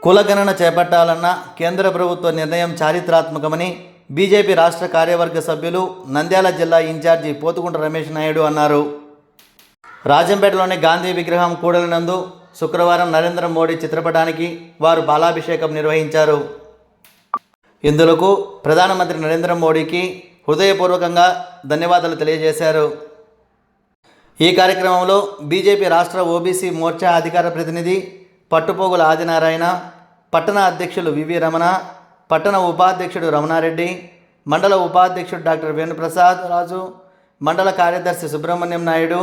కులగణన చేపట్టాలన్న కేంద్ర ప్రభుత్వ నిర్ణయం చారిత్రాత్మకమని బీజేపీ రాష్ట్ర కార్యవర్గ సభ్యులు నంద్యాల జిల్లా ఇన్ఛార్జి పోతుకుంట రమేష్ నాయుడు అన్నారు. రాజంపేటలోని గాంధీ విగ్రహం కూడలినందు శుక్రవారం నరేంద్ర మోడీ చిత్రపటానికి వారు బాలాభిషేకం నిర్వహించారు. ఇందులకు ప్రధానమంత్రి నరేంద్ర మోడీకి హృదయపూర్వకంగా ధన్యవాదాలు తెలియజేశారు. ఈ కార్యక్రమంలో బీజేపీ రాష్ట్ర ఓబీసీ మోర్చా అధికార ప్రతినిధి పట్టుపోగుల ఆదినారాయణ, పట్టణ అధ్యక్షులు వివి రమణ, పట్టణ ఉపాధ్యక్షుడు రమణారెడ్డి, మండల ఉపాధ్యక్షుడు డాక్టర్ వేణుప్రసాద్ రాజు, మండల కార్యదర్శి సుబ్రహ్మణ్యం నాయుడు,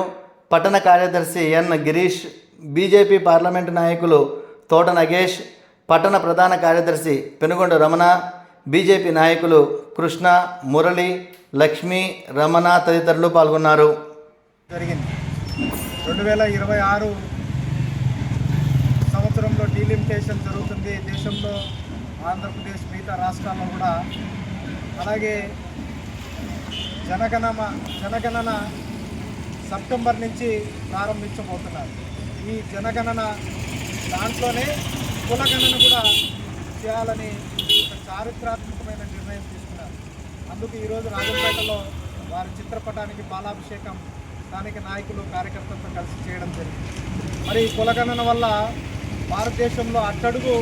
పట్టణ కార్యదర్శి ఎన్ గిరీష్, బీజేపీ పార్లమెంటు నాయకులు తోట నగేష్, పట్టణ ప్రధాన కార్యదర్శి పెనుగొండ రమణ, బీజేపీ నాయకులు కృష్ణ, మురళి, లక్ష్మి, రమణ తదితరులు పాల్గొన్నారు. జరిగింది 2026 సంవత్సరంలో డీలిమిటేషన్ జరుగుతుంది దేశంలో, ఆంధ్రప్రదేశ్ మిగతా రాష్ట్రాల్లో కూడా. అలాగే జనగణన సెప్టెంబర్ నుంచి ప్రారంభించబోతున్నారు. ఈ జనగణన దాంట్లోనే కులగణన కూడా చేయాలని ఒక చారిత్రాత్మకమైన నిర్ణయం తీసుకున్నారు. అందుకు ఈరోజు రాజంపేటలో వారి చిత్రపటానికి బాలాభిషేకం స్థానిక నాయకులు కార్యకర్తలతో కలిసి చేయడం జరిగింది. మరి ఈ కులగణన వల్ల భారతదేశంలో అట్టడుగు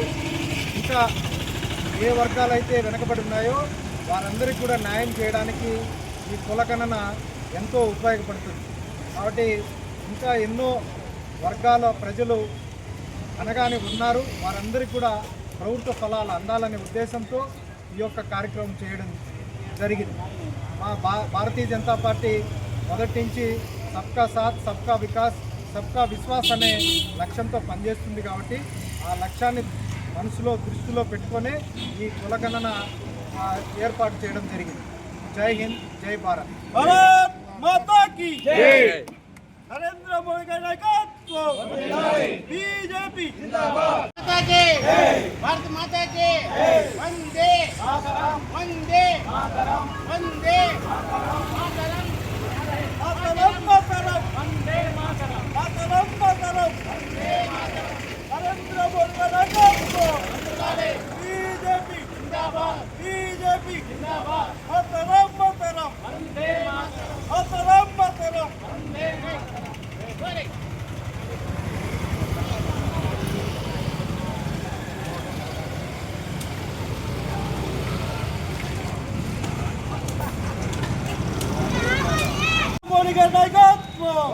ఇంకా ఏ వర్గాలైతే వెనుకబడి ఉన్నాయో వారందరికీ కూడా న్యాయం చేయడానికి ఈ కులగణన ఎంతో ఉపయోగపడుతుంది. కాబట్టి ఇంకా ఎన్నో వర్గాల ప్రజలు అనగానే ఉన్నారు, వారందరికీ కూడా ప్రభుత్వ ఫలాలు అందాలనే ఉద్దేశంతో ఈ యొక్క కార్యక్రమం చేయడం జరిగింది. మా భారతీయ జనతా పార్టీ మొదటి నుంచి సబ్కా సాత్, సబ్కా వికాస్, సబ్కా విశ్వాస్ అనే లక్ష్యంతో పనిచేస్తుంది. కాబట్టి ఆ లక్ష్యాన్ని దృష్టిలో పెట్టుకొని ఈ కులగణన ఏర్పాటు చేయడం జరిగింది. జై హింద్, జై భారత్. భారత్ మాతా కీ జై. నరేంద్ర మోడీ గారి నాయకత్వం. బీజేపీ జిందాబాద్. మాతా కీ జై. భారత్ మాతా కీ జై. వందే మాతరం, వందే మాతరం, వందే మాతరం, మాతరం, మాతరం, మాతరం, వందే మాతరం, మాతరం, మాతరం, వందే మాతరం. నరేంద్ర మోడీ గారి నాయకత్వం. బీజేపీ జిందాబాద్. బీజేపీ జిందాబాద్. మాతరం, మాతరం, వందే మాతరం, మాతరం, మాతరం, వందే మాతరం. మోడీ గారి నాయకత్వం.